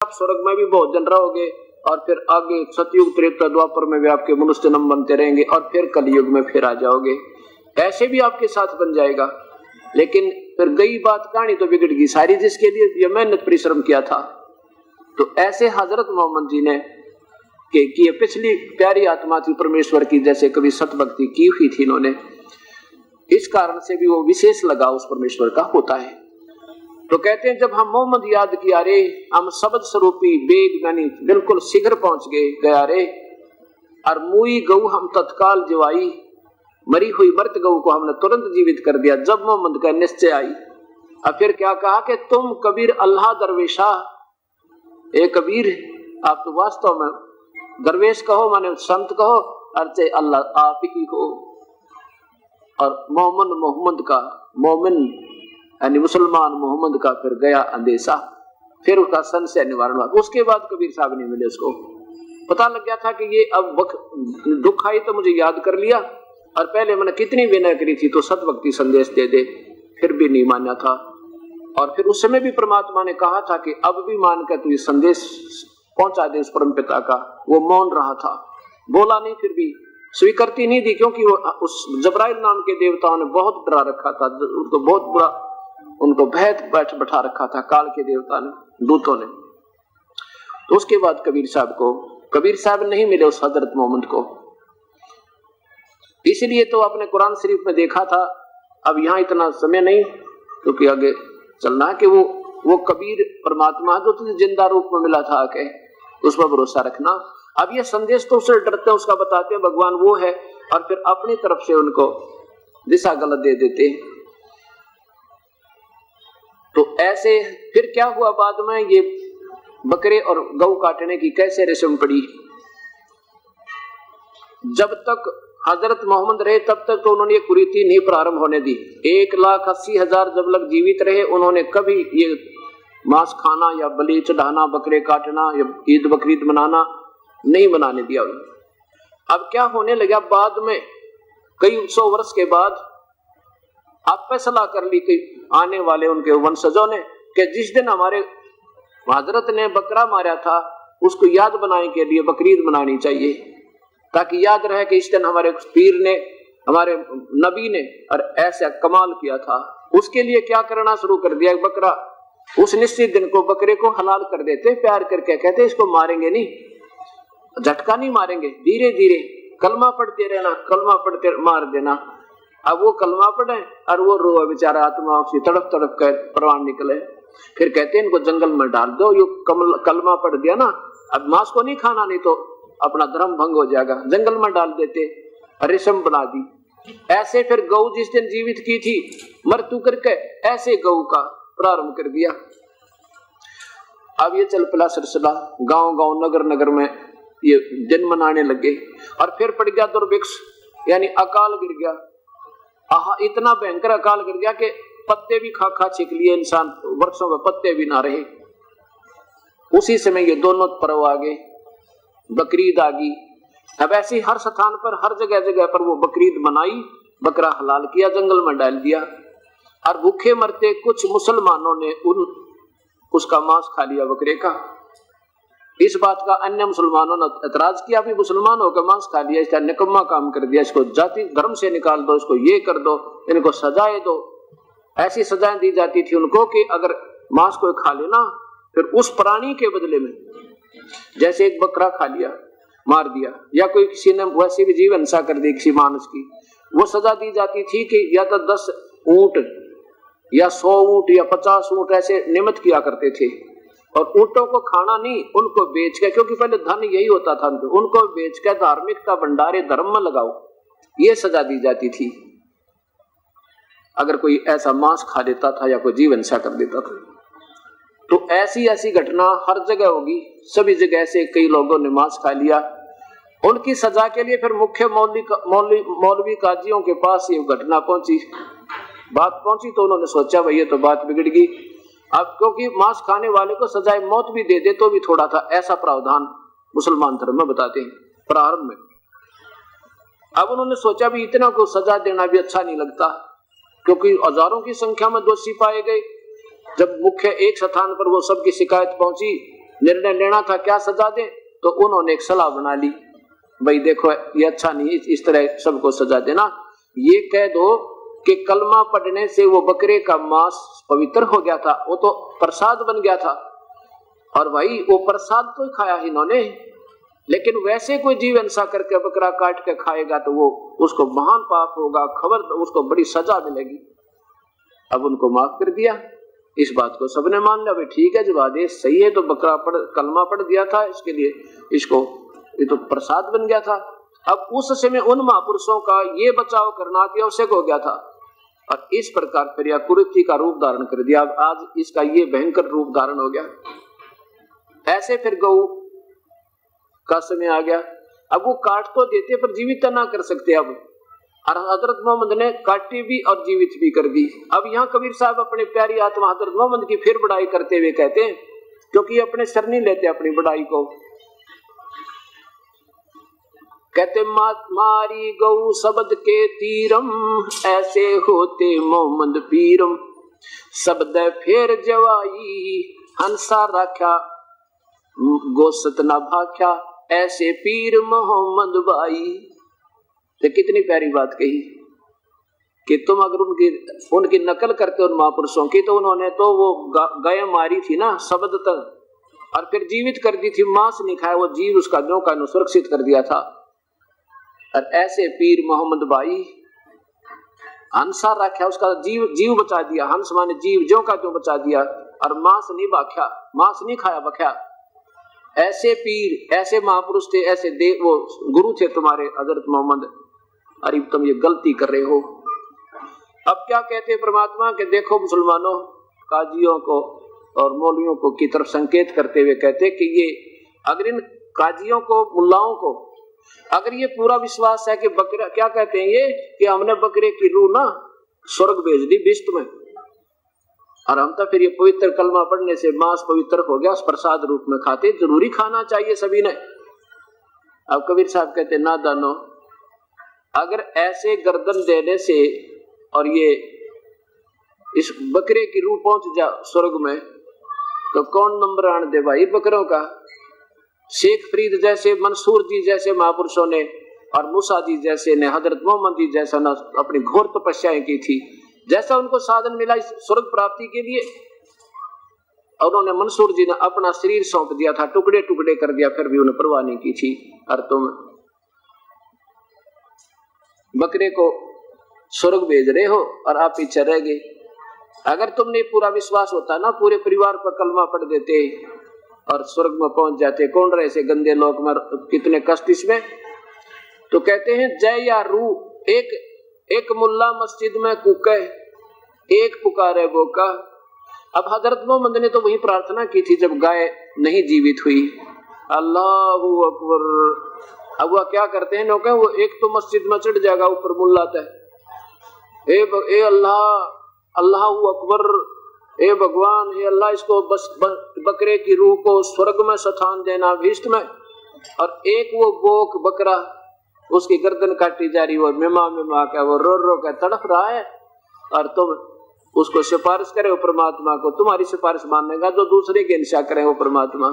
आप स्वर्ग में भी बहुत जन रहोगे और फिर आगे सतयुग त्रेता द्वापर में भी आपके मनुष्य जन्म बनते रहेंगे और फिर कलयुग में फिर आ जाओगे, ऐसे भी आपके साथ बन जाएगा। लेकिन फिर गई बात, कहानी तो बिगड़ गई सारी, जिसके लिए ये मेहनत परिश्रम किया था। तो ऐसे हजरत मोहम्मद जी ने कि पिछली प्यारी आत्मा थी परमेश्वर की, जैसे कभी सतभक्ति की हुई थी इन्होंने, इस कारण से भी वो विशेष लगाव उस परमेश्वर का होता है। तो कहते हैं जब हम मोहम्मद याद किया रे, हम शब्द स्वरूपी बेग यानी बिल्कुल शीघ्र पहुंच गया रे, और मुई गऊ हम तत्काल जिवाई, मरी हुई मृत गऊ को हमने तुरंत जीवित कर दिया जब मोहम्मद का निश्चय आई। अब फिर क्या कहा कि तुम कबीर अल्लाह दरवेशा, ए कबीर आप तो वास्तव में दरवेश कहो माने संत कहो, अर्चे अल्लाह आप ही हो। और मोहम्मद का मोमिन यानी मुसलमान मोहम्मद का फिर गया अंदेशा, फिर उसका संशय निवारण हुआ। उसके बाद कबीर साहब नहीं मिले, उसको पता लग गया था कि ये अब दुख आई तो मुझे याद कर लिया, और पहले मैंने कितनी विनय करी थी तो सतभक्ति संदेश दे दे, फिर भी नहीं माना था। और फिर उस समय भी परमात्मा ने कहा था कि अब भी मान कर तू ये संदेश पहुंचा दे उस परम पिता का। वो मौन रहा था, बोला नहीं, फिर भी स्वीकृति नहीं दी, क्योंकि वो उस जबराइल नाम के देवताओं ने बहुत डरा रखा था, उनको बहुत बुरा, उनको भय बैठा रखा था काल के देवता ने, दूतों ने। तो उसके बाद कबीर साहब नहीं मिले उस हजरत मोहम्मद को। इसलिए तो आपने कुरान शरीफ में देखा था, अब यहाँ इतना समय नहीं क्योंकि आगे चलना है, कि वो कबीर परमात्मा जो तुझे जिंदा रूप में मिला था, आके उस पर भरोसा रखना। अब ये संदेश तो उससे डरते हैं, उसका बताते हैं भगवान वो है, और फिर अपनी तरफ से उनको दिशा गलत दे देते। तो ऐसे फिर क्या हुआ बाद में, ये बकरे और गऊ काटने की कैसे रस्म पड़ी। जब तक हजरत मोहम्मद रहे तब तक तो उन्होंने ये कुरीति नहीं प्रारंभ होने दी। 1,80,000 जब लग जीवित रहे, उन्होंने कभी ये मांस खाना या बलि चढ़ाना, बकरे काटना या ईद बकरीद मनाना नहीं बनाने दिया उन्होंने। अब क्या होने लगा, बाद में कई 100 वर्ष के बाद आप फैसला कर ली कि आने वाले उनके वंशजों ने कि जिस दिन हमारे हजरत ने बकरा मारा था उसको याद बनाने के लिए बकरीद मनानी चाहिए, ताकि याद रहे कि इस दिन हमारे पीर ने, हमारे नबी ने और ऐसा कमाल किया था। उसके लिए क्या करना शुरू कर दिया, बकरा उस निश्चित दिन को बकरे को हलाल कर देते, प्यार करके कहते इसको मारेंगे नहीं, झटका नहीं मारेंगे, धीरे धीरे कलमा पढ़ते रहना, कलमा पढ़ते मार देना। अब वो कलमा पढ़े और वो रो बेचारा आत्मा से तड़प तड़प कर प्राण निकले। फिर कहते हैं इनको जंगल में डाल दो, यो कलमा पढ़ दिया ना, अब मांस को नहीं खाना, नहीं तो अपना धर्म भंग हो जाएगा। जंगल में डाल देते, रेशम बना दी। ऐसे फिर गऊ जिस दिन जीवित की थी मृत्यु करके, ऐसे गऊ का प्रारंभ कर दिया। अब ये चल पड़ा सिलसिला, गांव गांव नगर नगर में ये दिन मनाने लगे। और फिर पड़ गया दुर्भिक्ष, यानी अकाल गिर गया। इतना भयंकर अकाल गिर गया कि पत्ते भी खा खा छिक लिए इंसान, वर्षों में पत्ते भी ना रहे। उसी समय ये दोनों पर्व आ गए, बकरीद आ गई। अब ऐसी हर स्थान पर, हर जगह जगह पर वो बकरीद मनाई, बकरा हलाल किया, जंगल में डाल दिया। और भूखे मरते कुछ मुसलमानों ने उसका मांस खा लिया बकरे का। इस बात का अन्य मुसलमानों ने एतराज किया, भी मुसलमान होकर मांस खा लिया, इसका निकम्मा काम कर दिया, इसको जाति धर्म से निकाल दो, इसको ये कर दो, इनको सजाएं दो। ऐसी सजाएं दी जाती थी उनको कि अगर मांस को खा लेना, फिर उस प्राणी के बदले में, जैसे एक बकरा खा लिया, मार दिया, या कोई किसी ने वैसे भी जीव हिंसा कर दी किसी मानस की, वो सजा दी जाती थी कि या तो 10 ऊंट या 100 ऊंट या 50 ऊंट ऐसे निमित्त किया करते थे। और ऊंटों को खाना नहीं, उनको बेच के, क्योंकि पहले धन यही होता था, उनको बेच के धार्मिकता भंडारे धर्म में लगाओ, ये सजा दी जाती थी अगर कोई ऐसा मांस खा लेता था या कोई जीव हिंसा कर देता था। तो ऐसी ऐसी घटना हर जगह होगी, सभी जगह से कई लोगों ने मांस खा लिया। उनकी सजा के लिए फिर मुख्य मौलवी काजियों के पास ये घटना बात पहुंची, तो उन्होंने सोचा भाई ये तो बात बिगड़ गई। अब क्योंकि मांस खाने वाले को सजाए मौत भी दे दे तो भी थोड़ा था, ऐसा प्रावधान मुसलमान धर्म में बताते हैं प्रारंभ में। अब उन्होंने सोचा भी इतना को सजा देना भी अच्छा नहीं लगता, क्योंकि हजारों की संख्या में दोषी पाए गए। जब मुख्य एक स्थान पर वो सबकी शिकायत पहुंची निर्णय लेना था क्या सजा दे, तो उन्होंने एक सलाह बना ली, भाई देखो ये अच्छा नहीं, इस तरह सबको सजा देना, ये कह दो कि कलमा पढ़ने से वो बकरे का मांस पवित्र हो गया था, वो तो प्रसाद बन गया था, और भाई वो प्रसाद तो खाया ही इन्होंने, लेकिन वैसे कोई जीव हिंसा करके बकरा काट के खाएगा तो वो उसको महान पाप होगा, खबर उसको बड़ी सजा मिलेगी। अब उनको माफ कर दिया, इस बात को सबने मान लिया, भाई ठीक है जब आदेश सही है तो बकरा कलमा पढ़ दिया था इसके लिए, इसको ये तो प्रसाद बन गया था। अब उस समय उन महापुरुषों का ये बचाव करना अति आवश्यक हो गया था, और इस प्रकार फिर यह कुरीति का रूप धारण कर दिया। अब आज इसका ये भयंकर रूप धारण हो गया। ऐसे फिर गऊ का समय आ गया, अब वो काट तो देते पर जीवित ना कर सकते। अब और हजरत मोहम्मद ने काटी भी और जीवित भी कर दी। अब यहाँ कबीर साहब अपनी प्यारी आत्मा हजरत मोहम्मद की फिर बड़ाई करते हुए कहते हैं, क्योंकि अपने सर नहीं लेते अपनी बड़ाई को, कहते मारी गऊ शब्द के तीरम, ऐसे होते मोहम्मद पीरम, शब्द फेर जवाई, हंसा राख्या गोसत न भाख्या, ऐसे पीर मोहम्मद भाई। तो कितनी प्यारी बात कही कि तुम अगर उनकी नकल करते उन महापुरुषों की, तो उन्होंने तो वो गाय मारी थी ना शब्द तक, और फिर जीवित कर दी थी, मांस नहीं खाया, वो जीव उसका न्यों का न्यों सुरक्षित कर दिया था। और ऐसे पीर मोहम्मद भाई, हंसा राख्या, उसका जीव बचा दिया, हंस माने जीव, ज्यों का त्यों बचा दिया, और मांस नहीं बाख्या, मांस नहीं खाया बख्या। ऐसे पीर, ऐसे महापुरुष थे, ऐसे देव वो गुरु थे तुम्हारे हजरत मोहम्मद, अरे तुम ये गलती कर रहे हो। अब क्या कहते हैं परमात्मा के, देखो मुसलमानों, काजियों को और मौलवियों को की तरफ संकेत करते हुए कहते कि ये अगर इन काजियों को, मुल्लाओं को अगर ये पूरा विश्वास है कि बकरा, क्या कहते हैं ये कि हमने बकरे की रूह ना स्वर्ग भेज दी बिस्त में, और हम तो फिर ये पवित्र कलमा पढ़ने से मांस पवित्र हो गया, उस प्रसाद रूप में खाते, जरूरी खाना चाहिए सभी ने। अब कबीर साहब कहते ना दानो, अगर ऐसे गर्दन देने से और ये इस बकरे की रूह पहुंच जा स्वर्ग में, तो कौन नंबर आने दे भाई बकरों का। शेख फरीद जैसे, मंसूर जी जैसे महापुरुषों ने, और मूसा जी जैसे ने, हजरत मोहम्मद जी जैसा ने अपनी घोर तपस्याएं की थी, जैसा उनको साधन मिला इस स्वर्ग प्राप्ति के लिए, उन्होंने मंसूर जी ने अपना शरीर सौंप दिया था, टुकड़े टुकड़े कर दिया, फिर भी उन्हें परवाह नहीं की थी। और तुम बकरे को स्वर्ग भेज रहे हो और आप पीछे रह गए। अगर तुमने पूरा विश्वास होता ना, पूरे परिवार पर कलमा पढ़ देते और स्वर्ग में पहुंच जाते, कौन रहे से गंदे लोक में, कितने कष्ट इसमें। तो कहते हैं जय या रू, एक मुल्ला मस्जिद में कूके, एक पुकारे बोका। अब हजरत मोहम्मद ने तो वही प्रार्थना की थी जब गाय नहीं जीवित हुई, अल्लाहू अकबर। अब वह क्या करते हैं लोग, वो एक तो मस्जिद में चढ़ जाएगा ऊपर मुल्ला तक, ए अल्लाह, अल्लाहू अकबर, ए भगवान, हे अल्लाह, इसको बस बकरे की रूह को स्वर्ग में स्थान देना भीष्ट में। और एक वो बोक बकरा, उसकी गर्दन काटी जा रही, वो मिमा क्या वो रो के तड़प रहा है, और तुम उसको सिफारिश करे वो परमात्मा को, तुम्हारी सिफारिश मानेगा जो दूसरे की हिंसा करे वो परमात्मा।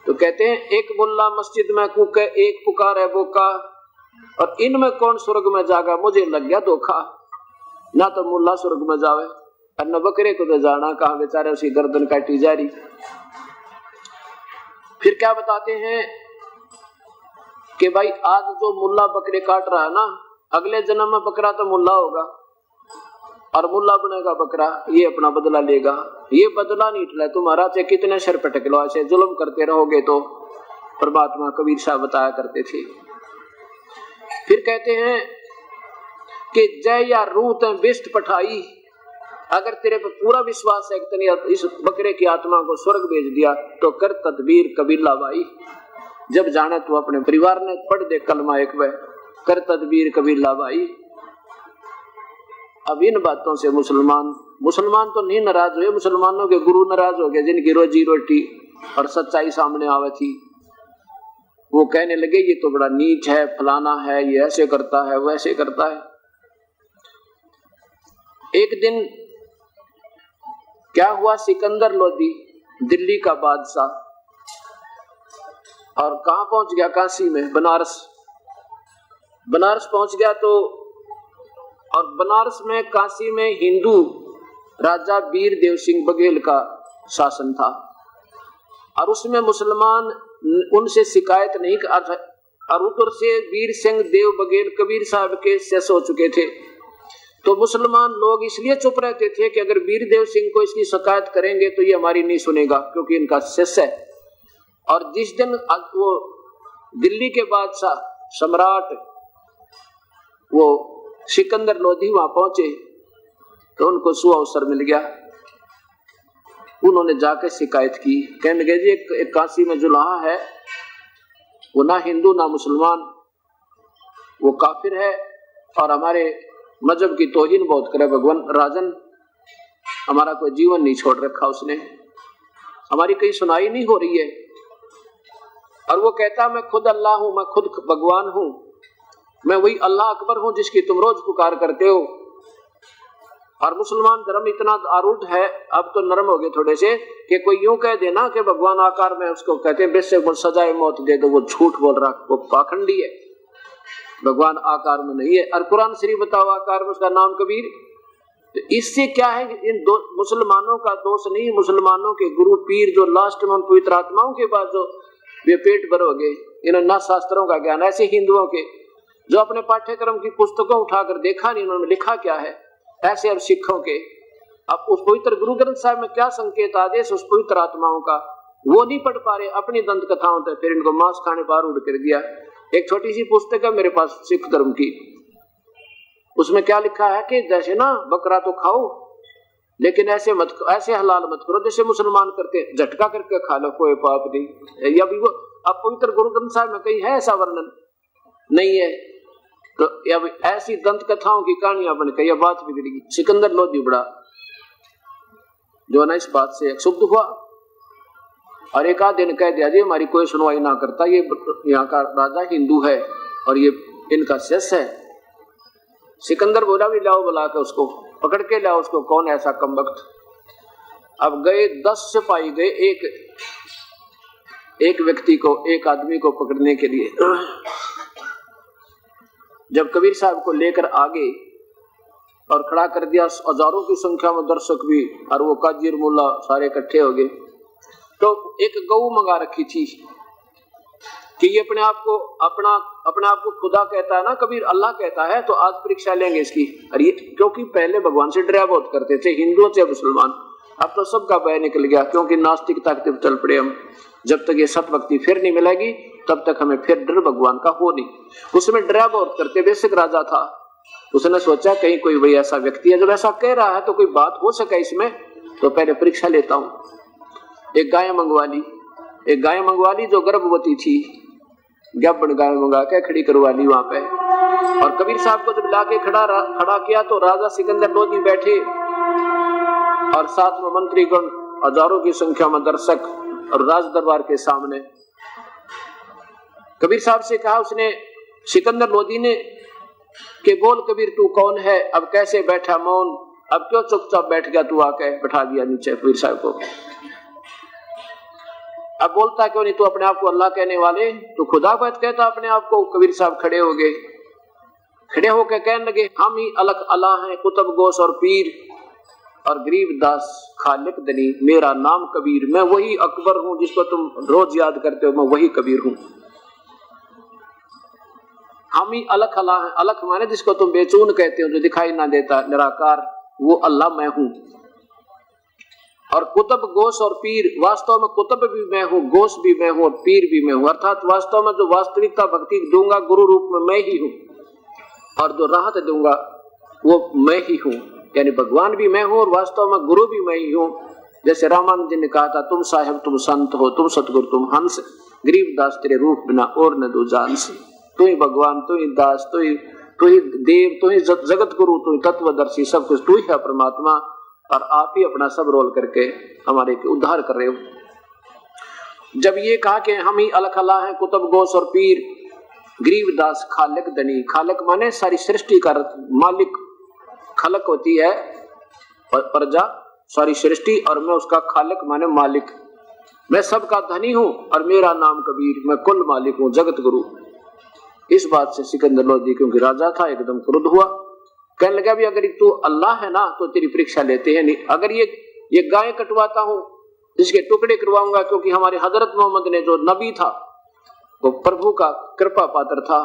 तो कहते हैं एक मुल्ला मस्जिद में कूके, एक पुकारे बोका, और इनमें कौन स्वर्ग में जागा। मुझे लग गया धोखा, ना तो मुल्ला स्वर्ग में जावे और न बकरे को तो जाना कहा, बेचारे उसकी गर्दन काटी जा रही। फिर क्या बताते हैं कि भाई आज जो मुल्ला बकरे काट रहा है ना, अगले जन्म में बकरा तो मुल्ला होगा और मुल्ला बनेगा बकरा, ये अपना बदला लेगा। ये बदला नहीं उठला तुम्हारा, चाहे कितने सर पटक लो, ऐसे जुल्म करते रहोगे तो। परमात्मा कबीर साहब बताया करते थे। फिर कहते हैं कि जय या रूत बिष्ट पठाई, अगर तेरे पर पूरा विश्वास है कि तूने इस बकरे की आत्मा को स्वर्ग भेज दिया, तो कर तदबीर कबीला भाई। जब जाने तो अपने परिवार ने पढ़ दे कलमा एक वे, कर तदबीर कबीला भाई। अब इन बातों से मुसलमान तो नहीं नाराज हुए, मुसलमानों के गुरु नाराज हो गए, जिनकी रोजी रोटी और सच्चाई सामने आवे थी। वो कहने लगे ये तो बड़ा नीच है, फलाना है, ये ऐसे करता है, वैसे करता है। एक दिन क्या हुआ, सिकंदर लोदी दिल्ली का बादशाह, और कहाँ पहुंच गया? काशी में, बनारस पहुंच गया। तो और बनारस में, काशी में हिंदू राजा वीर देव सिंह बघेल का शासन था, और उसमें मुसलमान उनसे शिकायत नहीं कर, और उधर से वीर सिंह देव बघेल कबीर साहब के शिष्य हो चुके थे। तो मुसलमान लोग इसलिए चुप रहते थे कि अगर वीर देव सिंह को इसकी शिकायत करेंगे तो ये हमारी नहीं सुनेगा, क्योंकि इनका शिष्य है। और जिस दिन वो दिल्ली के बादशाह सम्राट वो सिकंदर लोधी वहां पहुंचे तो उनको सुअवसर मिल गया। उन्होंने जाकर शिकायत की, कहने लगे जी एक काशी में जुलाहा है, वो ना हिंदू ना मुसलमान, वो काफिर है और हमारे मजहब की तौहीन बहुत करे। भगवान राजन, हमारा कोई जीवन नहीं छोड़ रखा उसने, हमारी कहीं सुनाई नहीं हो रही है। और वो कहता मैं खुद अल्लाह हूं, मैं खुद भगवान हूं, मैं वही अल्लाह अकबर हूं जिसकी तुम रोज पुकार करते हो। और मुसलमान धर्म इतना आरूढ़ है, अब तो नरम हो गए थोड़े से, कि कोई यूं कह देना कि भगवान आकार में, उसको कहते हैं बेशक सजाए मौत दे दो, वो झूठ बोल रहा, वो पाखंडी है, भगवान आकार में नहीं है। और कुरान शरीफ बताओ आकार में, उसका नाम कबीर। तो इससे क्या है, इन मुसलमानों का दोष नहीं, मुसलमानों के गुरु पीर जो लास्ट में पवित्र आत्माओं के बाद जो वे पेट भर हो गए, इन्होंने ना शास्त्रों का ज्ञान, ऐसे हिंदुओं के जो अपने पाठ्यक्रम की पुस्तकों उठाकर देखा नहीं उन्होंने लिखा क्या है, ऐसे अब सिखों के अब उस पवित्र गुरु ग्रंथ साहब में क्या संकेत आदेश उस पवित्र आत्माओं का, वो नहीं पढ़ पा रहे अपनी दंत कथाओं तक, फिर इनको मांस खाने पर आरूढ़ कर दिया। एक छोटी सी पुस्तक है मेरे पास सिख धर्म की, उसमें क्या लिखा है कि जैसे ना बकरा तो खाओ लेकिन ऐसे मत, ऐसे हलाल मत करो जैसे मुसलमान करते, झटका करके खा लो, कोई पाप नहीं। या भी वो अब पवित्र गुरु ग्रंथ साहब में कहीं है ऐसा वर्णन? नहीं है। तो अब ऐसी दंत कथाओं की कहानियां बन गई, बात बिगड़ी। सिकंदर लोधी बड़ा जो ना इस बात से क्षुब्ध हुआ और एक आध दिन कह दिया जी हमारी कोई सुनवाई ना करता, ये यहाँ का राजा हिंदू है और ये इनका शिष्य है। सिकंदर बोला भी लाओ, बुला के उसको पकड़ के लाओ, उसको कौन ऐसा कमबख्त। अब गए 10 सिपाही गए एक व्यक्ति को, एक आदमी को पकड़ने के लिए। जब कबीर साहब को लेकर आगे और खड़ा कर दिया, हजारों की संख्या में दर्शक भी और वो काजीर मुल्ला सारे इकट्ठे हो गए। तो एक गऊ मंगा रखी थी कि ये अपने आप को खुदा कहता है ना, कबीर अल्लाह कहता है, तो आज परीक्षा लेंगे इसकी। और ये क्योंकि पहले भगवान से डरा बहुत करते थे हिंदुओं से मुसलमान, अब तो सबका भय निकल गया, क्योंकि नास्तिकता की तरफ चल पड़े हम। जब तक ये सतभक्ति फिर नहीं मिलेगी तब तक हमें फिर डर भगवान का हो नहीं। उसमें डरा बहुत करते, बेशक राजा था, उसने सोचा कहीं कोई वही ऐसा व्यक्ति है जब ऐसा कह रहा है तो कोई बात हो सके इसमें, तो पहले परीक्षा लेता हूं। एक गाय मंगवा ली जो गर्भवती थी, गब्बन गाय मंगा के खड़ी करवा ली वहां पे। और कबीर साहब को जब लाके खड़ा किया तो राजा सिकंदर लोधी बैठे और साथ में मंत्रीगण, हजारों की संख्या में दर्शक और राज दरबार के सामने। कबीर साहब से कहा उसने, सिकंदर लोधी ने, कि बोल कबीर तू कौन है? अब कैसे बैठा मौन, अब क्यों चुपचाप बैठ गया तू? आके बैठा दिया नीचे कबीर साहब को। अब बोलता क्यों नहीं? तू अपने आप को अल्लाह कहने वाले, तू खुदा बात कहता अपने आप को। कबीर साहब खड़े हो गए, खड़े होकर कहने लगे हम ही अलग अल्लाह हैं, कुतुब गोश और पीर और गरीब दास खालिक दनी, मेरा नाम कबीर, मैं वही अकबर हूं जिसको तुम रोज याद करते हो, मैं वही कबीर हूं। हम ही अलग अल्लाह हैं, अलग माने जिसको तुम बेचून कहते हो, जो दिखाई ना देता, निराकार, वो अल्लाह मैं हूं। और कुतुब गोश और पीर, वास्तव में कुतुब भी मैं हूं, गोश भी मैं हूं और पीर भी मैं हूं। अर्थात वास्तव में जो वास्तविकता भक्ति दूंगा गुरु रूप में मैं ही हूं, और जो राहत दूंगा वो मैं ही हूं, यानी भगवान भी मैं हूं और वास्तव में गुरु भी मैं ही हूं। जैसे रामानंद जी ने कहा था, तुम साहेब तुम संत हो, तुम सतगुरु तुम हंस, गरीब दास तेरे रूप बिना और न दो जान से। तू ही भगवान, तू ही दास, तू ही देव, तू ही जगत गुरु, तू ही तत्वदर्शी, सब कुछ तू ही है परमात्मा, और आप ही अपना सब रोल करके हमारे उद्धार कर रहे हो। जब ये कहा कि हम ही अलग अल्लाह हैं, कुतुब गोश और पीर, गरीब दास खालिक दनी, खालिक माने सारी सृष्टि का मालिक, खलक होती है प्रजा सारी सृष्टि, और मैं उसका खालिक माने मालिक। मैं सबका धनी हूं और मेरा नाम कबीर, मैं कुल मालिक हूं, जगत गुरु। इस बात से सिकंदर लोधी क्योंकि राजा था एकदम क्रुद्ध हुआ, कहने लगा भी अगर तू अल्लाह है ना तो तेरी परीक्षा लेते हैं नहीं, अगर ये गाय कटवाता हूं इसके टुकड़े करवाऊंगा, क्योंकि हमारे हजरत मोहम्मद ने जो नबी था वो प्रभु का कृपा पात्र था,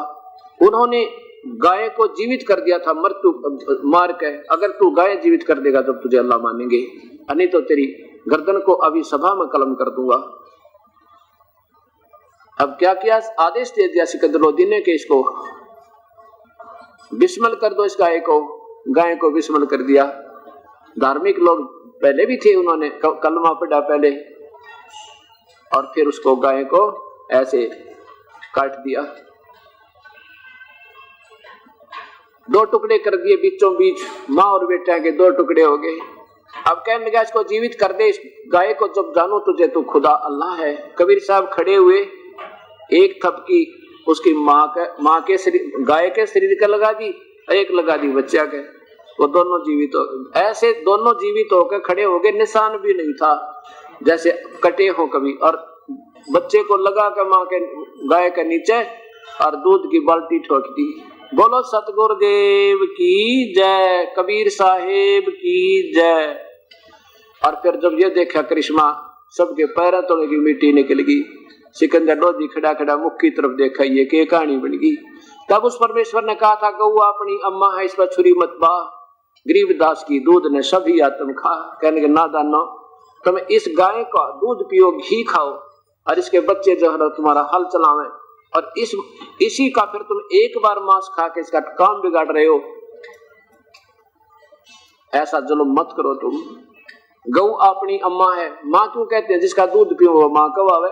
उन्होंने गाय को जीवित कर दिया था मृत्यु मार के, अगर तू गाय जीवित कर देगा तब तुझे अल्लाह मानेंगे, नहीं तो तेरी गर्दन को अभी सभा में कलम कर दूंगा। अब क्या किया, आदेश दे दिया सिकंदर लोधी ने कि इसको विस्मल कर दो, इस गाय को विस्मल कर दिया। धार्मिक लोग पहले भी थे, उन्होंने कलमा पढ़ा पहले और फिर उसको गाय को ऐसे काट दिया, 2 टुकड़े कर दिए, बीचों बीच माँ और बेटा के 2 टुकड़े हो गए। अब कहने लगा इसको जीवित कर दे, इस गाय को जब जानू तुझे तो खुदा अल्लाह है। कबीर साहब खड़े हुए, एक थपकी उसकी माँ के शरीर, गाय के शरीर का लगा दी, एक लगा दी बच्चा के, वो दोनों जीवित हो गए। ऐसे दोनों जीवित होकर खड़े हो गए, निशान भी नहीं था जैसे कटे हो कभी, और बच्चे को लगा कर माँ के गाय के नीचे और दूध की बाल्टी ठोक दी। बोलो सतगुरुदेव की जय, कबीर साहेब की जय। और फिर जब ये देखा करिश्मा, सबके पैरों तले की मिट्टी निकल गई। सिकंदर लोधी खड़ा खड़ा मुख की तरफ देखा, ये के कहानी बन गई। तब उस परमेश्वर ने कहा था, गौ अपनी अम्मा है, इस पर छुरी मत बा, गरीबदास की दूध ने सभी आत्म खा। कहने के नादानो, तुम इस गाय का दूध पियो, घी खाओ और इसके बच्चे जो है तुम्हारा हल चलावे, और इसी का फिर तुम एक बार मांस खा के इसका काम बिगाड़ रहे हो। ऐसा जुल्म मत करो तुम। गौ अपनी अम्मा है, माँ क्यों कहते हैं? जिसका दूध पियो वो माँ कब आवे?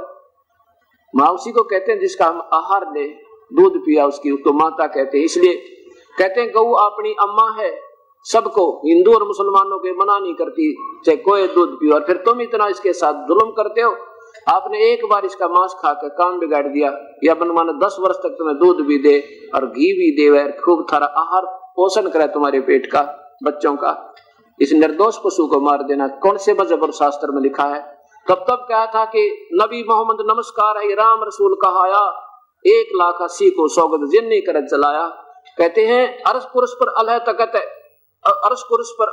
माँ उसी को कहते हैं जिसका हम आहार ले, दूध पिया उसकी, उसको माता कहते हैं। इसलिए कहते हैं गौ अपनी अम्मा है। सबको, हिंदू और मुसलमानों को मना नहीं करती चाहे कोई दूध पियो, और फिर तुम इतना इसके साथ जुल्म करते हो। आपने एक बार इसका मांस खाकर काम बिगाड़ दिया, या बनमाना 10 वर्ष तक तुम्हें दूध भी दे और घी भी दे, खूब थारा आहार पोषण करे तुम्हारे पेट का, बच्चों का, इस निर्दोष पशु को मार देना कौन से मजहब और शास्त्र में लिखा है? तब कहा था कि नबी मोहम्मद नमस्कार है, राम रसूल कहाया, 1,80,000 को सौगत जिन नहीं कर चलाया। कहते हैं अर्श कुर्स पर अल्लाह तकत है, अर्श कुर्स पर